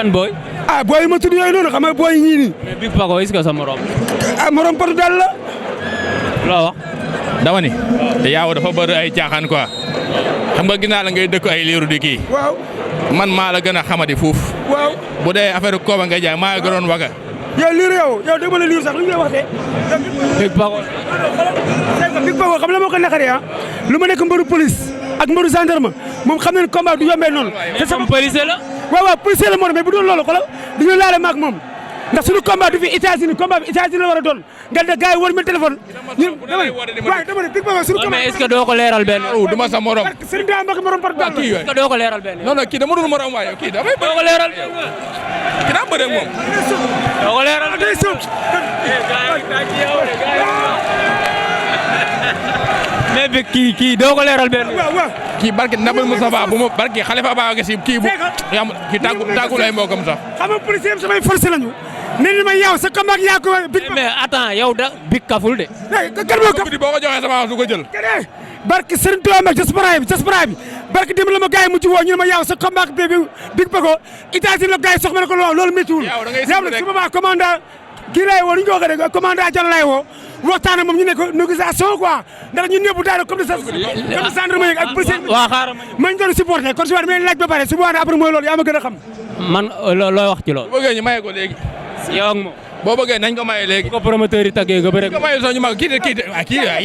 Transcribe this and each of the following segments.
yan booy. booy ma tudd yooyu noonu xam nga booy ñii nii. mais Big Paco est-ce que sa morom. morom Potu daal la. loo wax. dama ni. yaaw dafa bëri ay caaxaan quoi. xam nga ginnaaw la ngay dëkk ay liiru di kii. waaw. man maa la gën a xamadi fuuf. waaw. bu dee affaire kooba nga jaay maa gënoon waga. yow liir yow dégg nga liir sax lu ñu lay wax de. Big Paco. Big Paco xam la moo ko naqaree lu ma nekk mbaru police ak mbaru gendarme moom xam na ne combat du yombee noonu. te sama policier la. waaw policier la moo mais bu dul loolu xoolal du ñu laale maag moom ndax suñu combat du fi États-Unis combat bi États-Unis la war a doon nga ne gars yi war ma téléphone. ñun dama ne Big Paco suñu combat. mais est-ce que doo ko leeral benn. du ma sa morom. Serigne Dame Mbacke morom par kii yooyu. est-ce que doo ko leeral benn. non kii dama dul morom waaye kii dafay doo ko leeral. kii daa bëre ak moom. doo ko leeral. day suuf. mais bi kii doo ko leeral benn. waaw. kii barke Nabal Moustapha bu ma barke Khalifa Ababacar Sy kii bu. kii tàggul ay mbokam sax. xam nga policier yëpp samay forcé lañu. nee nañu ma yow sa combat yaa ko Big Paco. mais attends yow da Big kaful de. kan moo kaf. boo ko joxee sama du ko jël. barke Serigne Touba Mbacke diaspora bi barke dem la ma gars yi mujj woo ñu ne ma yow sa combat bi Big Paco États-Unis la gars yi soxla na ko loolu méttiwul. yow da ngay yow nag su boobaa commandant kii lay woo nu ñu ko waxee rek commandant Diallo lay woo waxtaan ak moom ñu ne ko négociation quoi ndax ñun ñëpp daal comme gendarmerie ak policier. waaw xaaral ma ñu doon supporté kon su ma demee laaj ba pare su boobaa après mooy loolu yaa ma gën a xam. man looy wax ci loolu. boo bëggee ñu maye ko léegi. yow ak moom. boo bëggee nañ ko maye léegi. ko promoteur yi tàggee nga bëre. ko maye soo ñu mag kii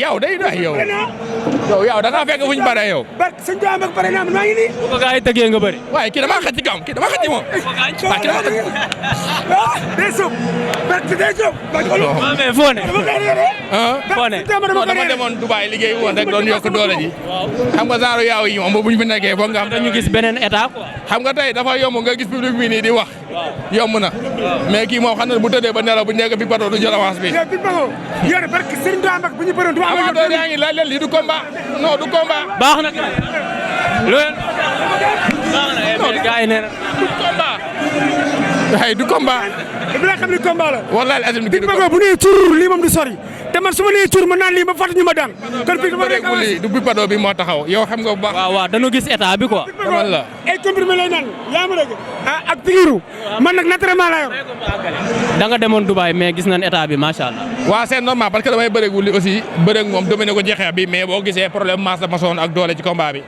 yow day yow da ngaa fekk fu ñu bare yow. barke sëñ Tuubaa Mbacke pare naa man maa ngi nii. bu ko gars yi tàggee nga bëre. waaye kii damaa xëcc kawam kii damaa xëcc moom. waaw kii damaa xëcc. day suuf barke day suuf. waaw mais foo ne. foo ne. dama demoon Dubaay liggéey woon rek doon yokk doole ji. xam nga genre yaaw yi moom bu ñu fi nekkee foog nga xam. dañu gis beneen état quoi. xam nga tey dafa yomb nga gis public bi nii di wax. yomb na. mais kii moom xam na bu tëddee ba nelaw bu nekk Big Paco du jël avance bi. Big Paco yow de barke Serigne Touba Mbacke bu ñu bëroon du ma am doole yaa ngi laaj leen lii du combat non du combat. baax na kay. loolu. baax na mais gars yi nee na. du combat. ay du combat. dina xam ni combat la. wallaahi azim Big Paco bu nee tur lii moom du sori te man su ma nee tur ma naan lii ba fàttali ñu ma daan. kon fii dama nekk lii du Big Paco bi moo taxaw yow xam nga bu baax. waaw dañu gis état bi quoi. xamal la ay comprimé lay naan yaa ma dégg ak pigiru man nag naturellement laa yor. da nga demoon Dubaï mais gis nañ état bi macha allah. waaw c'est normal parce que damay bëreeg wulli aussi bëreeg moom dominé ko jeexee bi mais boo gisee problème masse la ma soon ak doole ci combat bi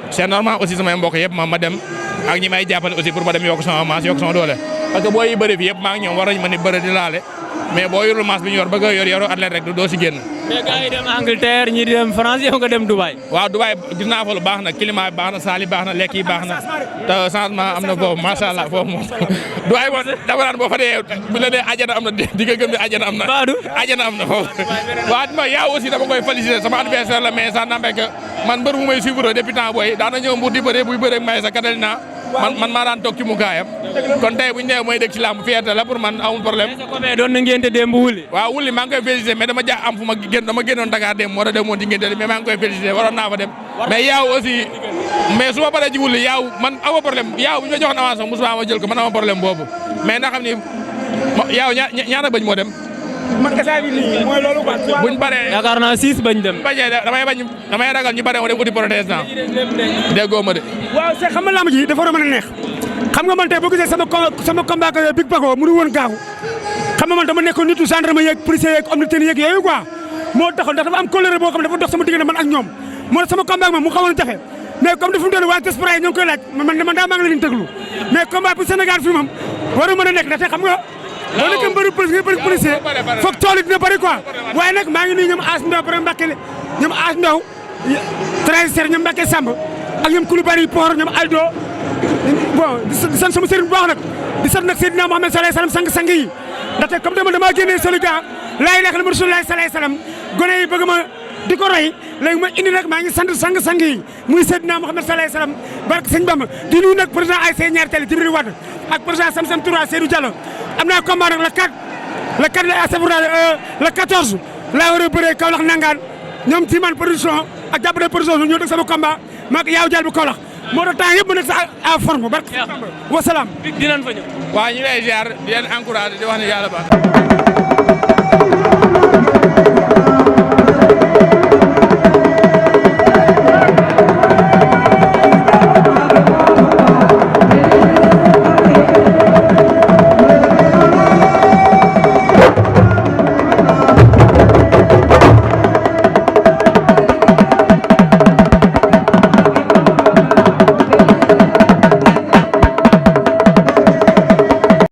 c'est normal aussi samay mbokk yëpp ma dem ak ñi may jàppale aussi pour ma dem yokk sama masse yokk sama doole parce que boo yi bëri fi yëpp maa ngi ñoom war nañ ma ni bëri di laale mais boo yorul masse bi ñu yor bëgg a yor athlète rek doo si génn. mais gars yi dem Angleterre ñi di dem France yow nga dem Dubaï. waaw Dubaï gis naa fa lu baax na climat bi baax na saali baax na lekk yi baax na te changement am na foofu macha allah foofu moom Dubaï moom dama naan boo fa dee bu la dee ajana am na di nga gëm ne ajana am na. Badou ajana am na foofu. waaw ma yaa aussi dama koy féliciter sama adversaire la mais ça n'empêche que man mbër mu may suivre depuis temps booy daan na ñëw Mbour di bëree buy bëree ak Maysa Catalina man maa daan toog ci mukaayam kon tey bu ñu nee mooy dégg ci làmb fierté la pour man amul problème. mais doon na ngénte démb wuli. waaw wuli maa ngi koy féliciter mais dama am fu ma génn dama génnoon Dakar dem moo tax demoon ci ngénte mais maa ngi koy féliciter waroon naa fa dem mais yaaw aussi mais su ma paree ci wuli yaaw man amoo problème yaaw bu ñu ma joxoon avance mosuma ma jël ko man amoo problème boobu mais na xam ni yaaw ñaata bañ moo dem. man état bi nii mooy loolu quoi. buñ paree yaakaar naa 6 bañ dem. damay ragal ñu bare ma dem uti protestant déggoo ma de. waaw c'est xam nga lamb ji dafa war a mën a neex xam nga man tey boo gisee sama combat ak Big Paco mënu woon gaaw xam nga man dama nekkoon nitu gendarme yeeg policier yeeg homme de tenue yeeg yooyu quoi moo taxoon ndax dafa am colère boo xam ne dafa dox sama diggante man ak ñoom moo tax sama combat ak moom mu xawoon jafe mais comme dafa mu doon waa diaspora yi ñoo ngi koy laaj man daa maa ngi leen di déglu mais combat bu Sénégal fii moom waru mën a nekk ndaxte xam nga boo nekkee mbëri police nga bëri policier foog tool yi dina bëri quoi waaye nag maa ngi nuyu ñoom As Ndaw borom Mbacke ñoom As Ndaw trésor ñoom Mbacke Samb ak ñoom Koulibaly Port ñoom Aldo bon di sant sama sëriñ bu baax nag di sant nag Seydina Mohamed sallallahu alayhi wasallam sang yi ndaxte comme damaa génnee soliga laa ilaaha illa Rasulullah sallallahu alayhi wasallam gone yi bëgg ma di ko roy léegi ma indi nag maa ngi sant sang yi muy Seydina Mohamed sallallahu alayhi wasallam barke sëñ Bamba di nuyu nag président ASC ñaari tali Djibril Wade ak président Samsam Toura Seydou Diallo am naa combat nag le 14 laa war a bëree Kaolack nangaan ñoom ci man production ak jàppale production ñoo dëgg sama combat maa yaaw jàll bu Kaolack moo tax temps yëpp mu nekk sa à forme barke wasalaam dinañ fa ñëw. waaw ñu lay ziar di leen encouragé di wax ne yàlla baax